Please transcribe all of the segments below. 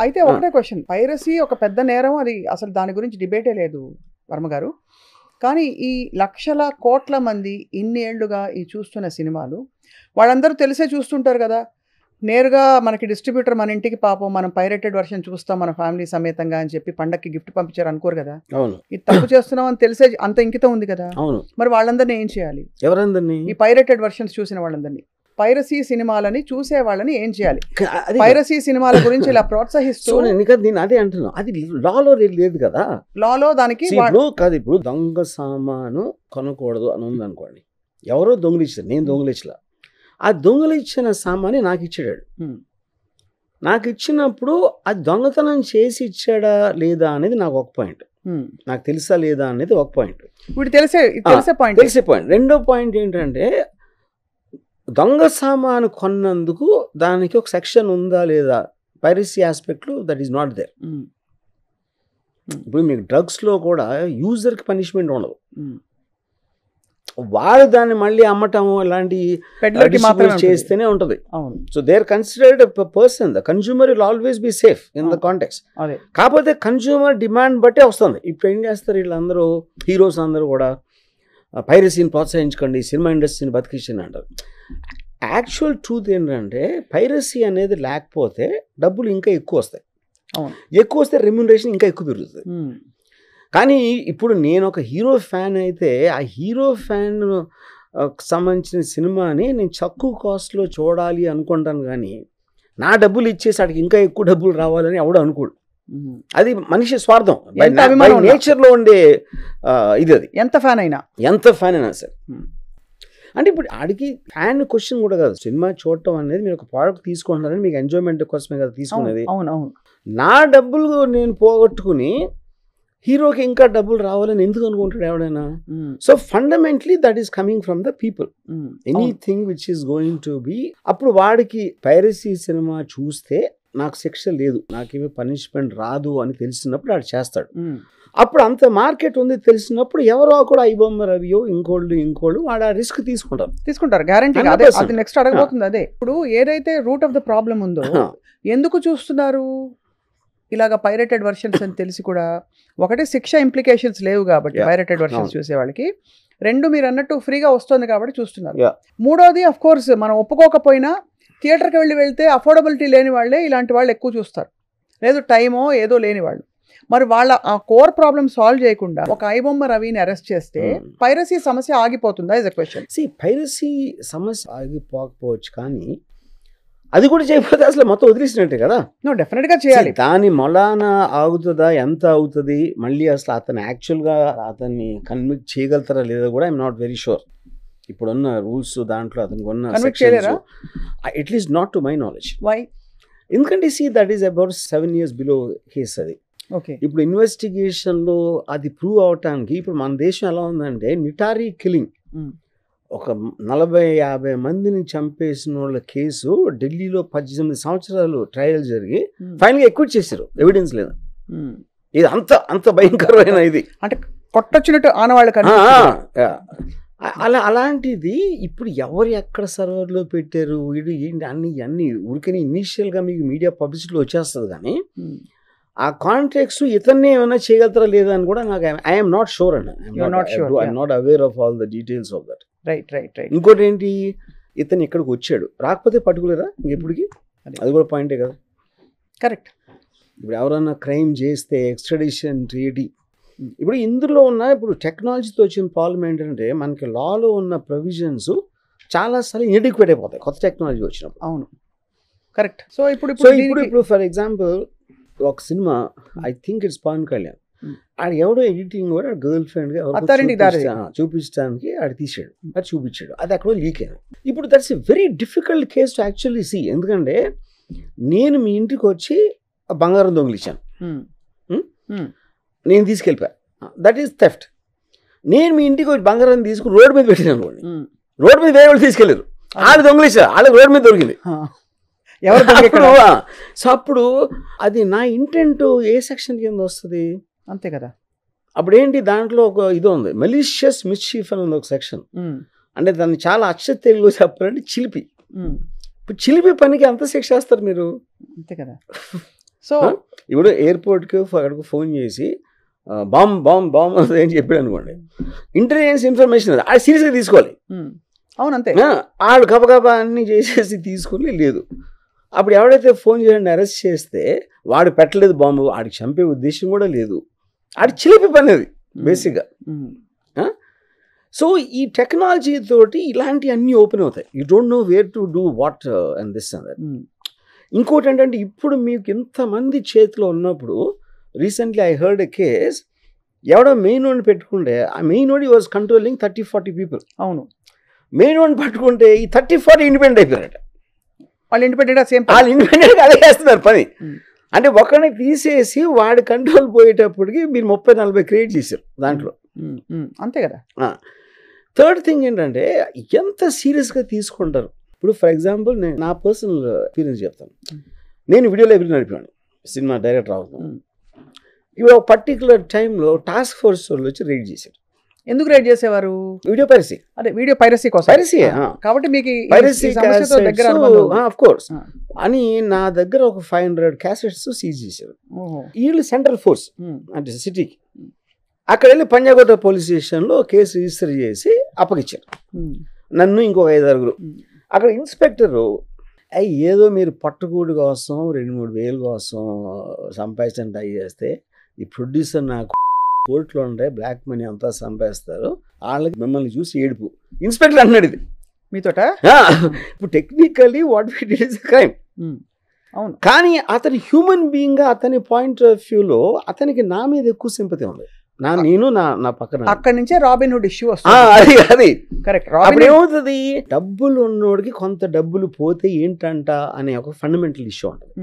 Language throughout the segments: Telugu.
అయితే ఒకటే క్వశ్చన్, పైరసీ ఒక పెద్ద నేరం, అది అసలు దాని గురించి డిబేటే లేదు వర్మ గారు. కానీ ఈ లక్షల కోట్ల మంది ఇన్ని ఏళ్లుగా ఈ చూస్తున్న సినిమాలు వాళ్ళందరూ తెలిసే చూస్తుంటారు కదా. నేరుగా మనకి డిస్ట్రిబ్యూటర్ మన ఇంటికి పాపం మనం పైరేటెడ్ వర్షన్ చూస్తాం మన ఫ్యామిలీ సమేతంగా అని చెప్పి పండక్కి గిఫ్ట్ పంపించారు అనుకోరు కదా. ఇది తప్పు చేస్తున్నాం అని తెలిసే అంత ఇంకితం ఉంది కదా. మరి వాళ్ళందరినీ ఏం చేయాలి? ఎవరందరినీ? ఈ పైరేటెడ్ వర్షన్స్ చూసిన వాళ్ళందరినీ, పైరసీ సినిమాలని చూసే వాళ్ళని ఏం చేయాలి? పైరసీ సినిమాల గురించి ఇలా ప్రోత్సహిస్తూ నేను అదే అంటున్నా, అది లాలో లేదు కదా. లాలో దానికి కాదు. ఇప్పుడు దొంగ సామాను కొనకూడదు అని ఉంది అనుకోండి, ఎవరో దొంగలిచ్చారు, నేను దొంగలిచ్చలా. ఆ దొంగలిచ్చిన సామాన్ని నాకు ఇచ్చాడు. నాకు ఇచ్చినప్పుడు అది దొంగతనం చేసి ఇచ్చాడా లేదా అనేది నాకు ఒక పాయింట్, నాకు తెలుసా లేదా అనేది ఒక పాయింట్. ఇప్పుడు తెలిసే పాయింట్. రెండో పాయింట్ ఏంటంటే, దొంగ సామాను కొన్నందుకు దానికి ఒక సెక్షన్ ఉందా లేదా, పైరసీ ఆస్పెక్ట్లో దట్ ఈస్ నాట్ దేర్. ఇప్పుడు మీకు డ్రగ్స్లో కూడా యూజర్కి పనిష్మెంట్ ఉండదు, వాడు దాన్ని మళ్ళీ అమ్మటము అలాంటి చేస్తేనే ఉంటుంది. So they are considered person, the consumer will always be safe in the context. కాకపోతే కన్స్యూమర్ డిమాండ్ బట్టే వస్తుంది. ఇప్పుడు ఏం చేస్తారు వీళ్ళందరూ, హీరోస్ అందరూ కూడా పైరసీని ప్రోత్సహించకండి, సినిమా ఇండస్ట్రీని బతికించండి అంటారు. యాక్చువల్ ట్రూత్ ఏంటంటే, పైరసీ అనేది లేకపోతే డబ్బులు ఇంకా ఎక్కువ వస్తాయి, ఎక్కువ వస్తే రెమ్యూనరేషన్ ఇంకా ఎక్కువ పెరుగుతుంది. కానీ ఇప్పుడు నేను ఒక హీరో ఫ్యాన్ అయితే ఆ హీరో ఫ్యాన్ సంబంధించిన సినిమాని నేను తక్కువ కాస్ట్లో చూడాలి అనుకుంటాను, కానీ నా డబ్బులు ఇచ్చేసి అక్కడికి ఇంకా ఎక్కువ డబ్బులు రావాలని ఎవడు అనుకోడు. అది మనిషి స్వార్థం, నేచర్లో ఉండే ఇది. అది ఎంత ఫ్యాన్ అయినా సరే. అంటే ఇప్పుడు ఆడికి ఫ్యాన్ క్వశ్చన్ కూడా కాదు, సినిమా చూడటం అనేది మీరు ఒక ప్రోడక్ట్ తీసుకుంటున్నారని మీకు ఎంజాయ్మెంట్ కోసమే కదా తీసుకునేది. నా డబ్బులు నేను పోగొట్టుకుని హీరోకి ఇంకా డబ్బులు రావాలని ఎందుకు అనుకుంటాడు ఎవడైనా? So fundamentally that is coming from the people. Anything which is going to be, అప్పుడు వాడికి పైరసీ సినిమా చూస్తే నాకు శిక్ష లేదు, నాకేమీ పనిష్మెంట్ రాదు అని తెలిసినప్పుడు వాడు చేస్తాడు. అప్పుడు అంత మార్కెట్ ఉంది తెలిసినప్పుడు ఎవరో కూడా ఐబొమ్మ రవియో ఇంకోళ్ళు వాడు ఆ రిస్క్ తీసుకుంటారు గ్యారంటీ. అది నెక్స్ట్ అడగబోతుంది అదే. ఇప్పుడు ఏదైతే రూట్ ఆఫ్ ద ప్రాబ్లం ఉందో, ఎందుకు చూస్తున్నారు ఇలాగ పైరేటెడ్ వర్షన్స్ అని తెలిసి కూడా? ఒకటి, శిక్ష ఇంప్లికేషన్స్ లేవు కాబట్టి పైరేటెడ్ వర్షన్స్ చూసే వాళ్ళకి. రెండు, మీరు అన్నట్టు ఫ్రీగా వస్తుంది కాబట్టి చూస్తున్నారు. మూడోది, అఫ్ కోర్స్ మనం ఒప్పుకోకపోయినా థియేటర్కి వెళ్తే అఫోర్డబిలిటీ లేని వాళ్ళే ఇలాంటి వాళ్ళు ఎక్కువ చూస్తారు, లేదు టైమో ఏదో లేని వాళ్ళు. మరి వాళ్ళ ఆ కోర్ ప్రాబ్లమ్ సాల్వ్ చేయకుండా ఒక ఐబొమ్మ రవిని అరెస్ట్ చేస్తే పైరసీ సమస్య ఆగిపోతుందా ఇస్ ఎ క్వశ్చన్. పైరసీ సమస్య ఆగిపోకపోవచ్చు, కానీ అది కూడా చేయకపోతే అసలు మొత్తం వదిలేసినట్టే కదా. డెఫినెట్ గా చేయాలి. దాని మొలాన ఆగుతుందా, ఎంత అవుతుంది, మళ్ళీ అసలు అతను యాక్చువల్గా అతన్ని కన్విక్ట్ చేయగలుగుతారా లేదా కూడా ఐఎమ్ నాట్ వెరీ షూర్. ఇప్పుడున్న రూల్స్ దాంట్లో అతనికి ఉన్న at least not to my knowledge. Why? ఎందుకంటే that is about 7 years below case. అది ఇప్పుడు ఇన్వెస్టిగేషన్లో అది ప్రూవ్ అవటానికి, ఇప్పుడు మన దేశం ఎలా ఉందంటే, నిటారీ కిల్లింగ్, ఒక 40-50 మందిని చంపేసిన వాళ్ళ కేసు ఢిల్లీలో 18 సంవత్సరాలు ట్రయల్ జరిగి ఫైనల్గా ఎక్విట్ చేశారు, ఎవిడెన్స్ లేదు. ఇది అంత భయంకరమైన ఇది, అంటే కొట్టొచ్చినట్టు ఆనవాళ్ళకి. అలాంటిది ఇప్పుడు ఎవరు ఎక్కడ సర్వర్లో పెట్టారు, ఇది అన్ని ఊరికని ఇనీషియల్గా మీకు మీడియా పబ్లిసిటీలో వచ్చేస్తుంది, కానీ ఆ కాంట్రాక్ట్స్ ఇతన్ని ఏమైనా చేయగలుగుతారా లేదా అని కూడా నాకు ఐఎమ్ నాట్ షూర్ అండి. I'm not aware of all the details of that. Right. ఇంకోటి ఏంటి, ఇతను ఇక్కడికి వచ్చాడు, రాకపోతే పర్టికులరా ఇంకెప్పటికి, అది కూడా పాయింటే కదా. కరెక్ట్. ఇప్పుడు ఎవరన్నా క్రైమ్ చేస్తే ఎక్స్ట్రాడిషన్ ట్రీటీ, ఇప్పుడు ఇందులో ఉన్న ఇప్పుడు టెక్నాలజీతో వచ్చిన ప్రాబ్లం ఏంటంటే, మనకి లాలో ఉన్న ప్రొవిజన్స్ చాలాసార్లు ఇన్ఎడిక్వేట్ అయిపోతాయి కొత్త టెక్నాలజీ వచ్చినప్పుడు. అవును, కరెక్ట్. సో ఇప్పుడు ఫర్ ఎగ్జాంపుల్ ఒక cinema, I think it's Pawan Kalyan, ఆడ ఎవడో ఎడిటింగ్ కూడా గర్ల్ ఫ్రెండ్గా చూపించడానికి ఆడ తీసాడు, అది చూపించాడు, అది అక్కడ లీక్ అయింది. ఇప్పుడు that's a very difficult case to actually see. ఎందుకంటే నేను మీ ఇంటికి వచ్చి బంగారం దొంగిలించాను, నేను తీసుకెళ్ళిపోయా, దట్ ఈస్ థెఫ్ట్. నేను మీ ఇంటికి వచ్చి బంగారం తీసుకుని రోడ్డు మీద పెట్టాను అనుకోండి, రోడ్డు మీద వేరే వాళ్ళు తీసుకెళ్ళారు, ఆడ దొంగిలించారు, వాళ్ళకి రోడ్డు మీద దొరికింది. సో అప్పుడు అది నా ఇంటెంట్ ఏ సెక్షన్ కింద వస్తుంది? అంతే కదా. అప్పుడు ఏంటి, దాంట్లో ఒక ఇది ఉంది, మెలీషియస్ మిస్చీఫ్ అని ఉంది ఒక సెక్షన్. అంటే దాన్ని చాలా అచ్చ తెలుగులో చెప్పాలంటే చిలిపి. ఇప్పుడు చిలిపి పనికి ఎంత శిక్ష వేస్తారు మీరు? అంతే కదా. సో ఇప్పుడు ఎయిర్పోర్ట్కి అక్కడికి ఫోన్ చేసి బాంబ్ అని చెప్పాడు అనుకోండి, ఇంటెలిజెన్స్ ఇన్ఫర్మేషన్ అది సీరియస్గా తీసుకోవాలి. అవునంతే, వాళ్ళు గబగబా అన్ని చేసేసి తీసుకుని లేదు. అప్పుడు ఎవడైతే ఫోన్ చేయండి అరెస్ట్ చేస్తే వాడు పెట్టలేదు బాంబు, వాడికి చంపే ఉద్దేశం కూడా లేదు, ఆడి చిలిపి పని అది బేసిక్గా. సో ఈ టెక్నాలజీ తోటి ఇలాంటి అన్నీ ఓపెన్ అవుతాయి. You don't know where to do what and this and that. ఇంకోటి ఏంటంటే ఇప్పుడు మీకు ఇంతమంది చేతిలో ఉన్నప్పుడు, recently I heard a case, ఎవడో మెయిన్ వాడిని పెట్టుకుంటే ఆ మెయిన్ వాడి వాజ్ కంట్రోలింగ్ 30-40 పీపుల్. అవును, మెయిన్ వాడిని పట్టుకుంటే ఈ 30-40 ఇండిపెండెంట్ అయిపోయారట. వాళ్ళు ఇండిపెండెంట్ అదే చేస్తున్నారు పని. అంటే ఒకరిని తీసేసి వాడి కంట్రోల్ పోయేటప్పటికి మీరు 30-40 క్రియేట్ చేశారు దాంట్లో. అంతే కదా. థర్డ్ థింగ్ ఏంటంటే ఎంత సీరియస్గా తీసుకుంటారు. ఇప్పుడు ఫర్ ఎగ్జాంపుల్ నేను నా పర్సనల్ ఎక్స్పీరియన్స్ చెప్తాను. నేను వీడియో లైబ్రరీ నడిపాను, సినిమా డైరెక్టర్ అవుతున్నాను. ఇప్పుడు ఒక పర్టికులర్ టైంలో టాస్క్ ఫోర్స్ వాళ్ళు వచ్చి రైడ్ చేశారు. ఎందుకు రైడ్ చేసేవారు? Video piracy. అదే వీడియో పైరసీ కోసం. పైరసీ కాబట్టి మీకు పైరసీ ఆఫ్ కోర్స్ అని నా దగ్గర ఒక 500 క్యాసెట్స్ సీజ్ చేశారు. వీళ్ళు సెంట్రల్ ఫోర్స్ అంటే సిటీకి అక్కడ వెళ్ళి పంజాగుట్ట పోలీస్ స్టేషన్లో కేసు రిజిస్టర్ చేసి అప్పగిచ్చారు నన్ను, ఇంకొక 5-6. అక్కడ ఇన్స్పెక్టరు ఏదో మీరు పట్టుకూడి కోసం 2-3 వేలు కోసం సంపాదించడం ట్రై చేస్తే ఈ ప్రొడ్యూసర్ నాకు కోర్టులో ఉండే బ్లాక్ మనీ అంతా సంపాదిస్తారు, వాళ్ళకి మిమ్మల్ని చూసి ఏడుపు. ఇన్స్పెక్టర్ అన్నాడు ఇది మీతోట. ఇప్పుడు technically what we did is crime. అవును, కానీ అతని హ్యూమన్ బీయింగ్గా అతని పాయింట్ ఆఫ్ వ్యూలో అతనికి నా మీద ఎక్కువ సింపతి ఉంది. నేను నా పక్కన అక్కడి నుంచే రాబిన్ హుడ్ ఇష్యూ వస్తుంది. అది కరెక్ట్. అప్పుడు ఏమవుతుంది, డబ్బులు ఉన్నోడికి కొంత డబ్బులు పోతే ఏంటంట అనే ఒక ఫండమెంటల్ ఇష్యూ ఉంటుంది.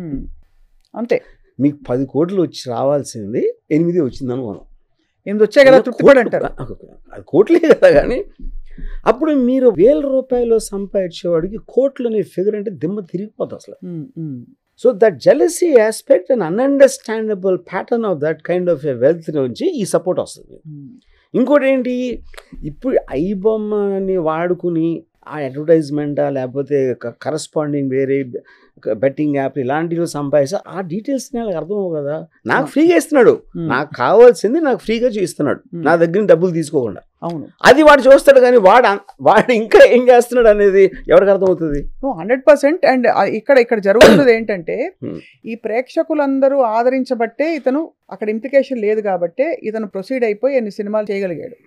అంతే, మీకు 10 కోట్లు వచ్చి రావాల్సింది 8 వచ్చింది అనుకోను, 8 వచ్చాయి కదా తృప్తిపడి అంటారు. అది కోట్లే కదా. కానీ అప్పుడు మీరు 1000 రూపాయలు సంపాదించేవాడికి కోట్లు అనే ఫిగర్ అంటే దిమ్మ తిరిగిపోతుంది అసలు. So that jealousy aspect and ununderstandable pattern of that kind of a wealth నుంచి ఈ సపోర్ట్ వస్తుంది. ఇంకోటి ఏంటి, ఇప్పుడు ఐబొమ్మని వాడుకుని ఆ అడ్వర్టైజ్మెంటా లేకపోతే కరస్పాండింగ్ వేరే బెట్టింగ్ యాప్ ఇలాంటివి సంపాదిస్తే ఆ డీటెయిల్స్ నాకు అర్థమవు కదా. నాకు ఫ్రీగా ఇస్తున్నాడు, నాకు కావాల్సింది నాకు ఫ్రీగా ఇస్తున్నాడు, నా దగ్గర డబ్బులు తీసుకోకుండా. అవును, అది వాడు చూస్తాడు. కానీ వాడు ఇంకా ఏం చేస్తున్నాడు అనేది ఎవరికి అర్థమవుతుంది? 100%. అండ్ ఇక్కడ జరుగుతున్నది ఏంటంటే ఈ ప్రేక్షకులందరూ ఆదరించబట్టే ఇతను అక్కడ ఇంప్లికేషన్ లేదు కాబట్టే ఇతను ప్రొసీడ్ అయిపోయి ఎన్ని సినిమాలు చేయగలిగాడు.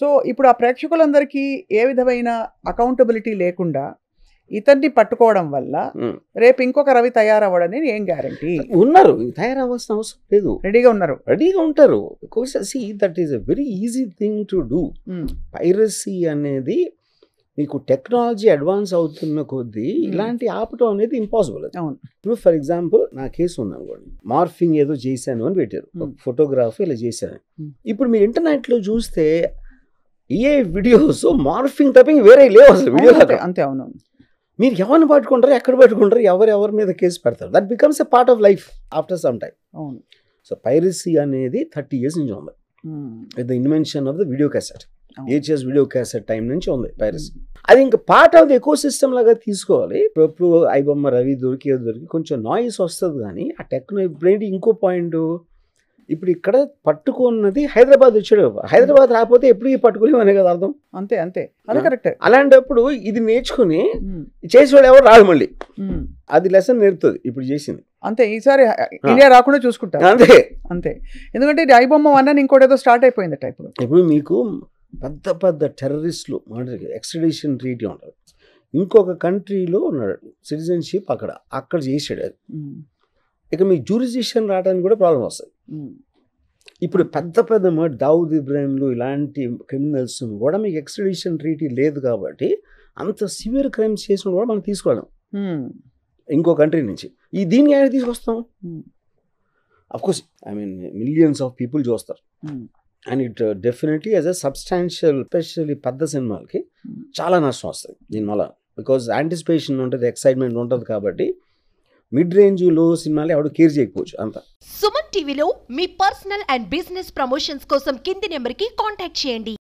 సో ఇప్పుడు ఆ ప్రేక్షకులందరికీ ఏ విధమైన అకౌంటబిలిటీ లేకుండా ఇతన్ని పట్టుకోవడం వల్ల రేపు ఇంకొక రవి తయారవ్వడని ఏం గ్యారంటీ? ఉన్నారు, తయారవ్వాల్సిన అవసరం లేదు, రెడీగా ఉంటారు. That is a very easy thing to do. Piracy అనేది మీకు టెక్నాలజీ అడ్వాన్స్ అవుతున్న కొద్దీ ఇలాంటి ఆపటం అనేది ఇంపాసిబుల్. ఇప్పుడు ఫర్ ఎగ్జాంపుల్ నా కేసు ఉంది అనుకోండి, మార్ఫింగ్ ఏదో చేశాను అని పెట్టారు, ఫోటోగ్రఫీ ఇలా చేశాను. ఇప్పుడు మీరు ఇంటర్నెట్లో చూస్తే ఏ వీడియోస్ మార్ఫింగ్ తప్ప వేరే లేవు అసలు వీడియో. అంతే. అవును, మీరు ఎవరిని పట్టుకుంటారు, ఎక్కడ పట్టుకుంటారు, ఎవరి మీద కేసు పెడతారు. That becomes a part of life after some time. అవును. సో పైరసీ అనేది 30 years నుంచి ఉంది. With the invention of the video cassette, VHS video cassette time నుంచి ఉంది పైరసీ. అది ఇంకా part of the eco system లాగా తీసుకోవాలి. ఇప్పుడు ఐబొమ్మ రవి దొరికి కొంచెం నాయిస్ వస్తుంది. కానీ ఆ టెక్నో ఇప్పుడు ఇంకో పాయింట్, ఇప్పుడు ఇక్కడ పట్టుకున్నది హైదరాబాద్ వచ్చాడు, హైదరాబాద్ రాకపోతే ఎప్పుడు పట్టుకోలేమనే కదా అర్థం. అంతే, అది కరెక్ట్. అలాంటప్పుడు ఇది నేర్చుకుని చేసేవాడు ఎవరు రాదు, మళ్ళీ అది లెసన్ నేర్పుతుంది ఇప్పుడు చేసింది. అంతే, ఈసారి ఇండియా రాకుండా చూసుకుంటారు. అంతే. ఎందుకంటే ఇది ఐబొమ్మ 1 అని ఇంకోటి ఏదో స్టార్ట్ అయిపోయిందట. ఇప్పుడు మీకు పెద్ద టెర్రరిస్టులు ఎక్స్ట్రాడిషన్ ట్రీటీ ఉంటుంది, ఇంకొక కంట్రీలో ఉన్నాడు, సిటిజన్షిప్ అక్కడ చేసాడు అది. ఇక మీ జ్యూరిస్డిక్షన్ రావడానికి కూడా ప్రాబ్లం వస్తుంది. ఇప్పుడు పెద్ద దావుద్ ఇబ్రాహింలు ఇలాంటి క్రిమినల్స్ కూడా మీకు ఎక్స్ట్రాడిషన్ ట్రీటీ లేదు కాబట్టి అంత సివియర్ క్రైమ్స్ చేసిన కూడా మనం తీసుకోవడం ఇంకో కంట్రీ నుంచి. దీన్ని ఆయన తీసుకొస్తాం. అఫ్కోర్స్ మిలియన్స్ ఆఫ్ పీపుల్ చూస్తారు. And it definitely as a substantial, especially పెద్ద సినిమాలకి చాలా నష్టం వస్తుంది దీనివల్ల. బికాజ్ యాంటిసిపేషన్ ఉంటుంది, ఎక్సైట్మెంట్ ఉంటుంది. కాబట్టి మిడ్ రేంజ్ లో సినిమాలు ఎవడు కేర్ చేయకపోవచ్చు అంత. సుమన్ టీవీలో మీ పర్సనల్ అండ్ బిజినెస్ ప్రమోషన్స్ కోసం కింది నెంబర్కి కాంటాక్ట్ చేయండి.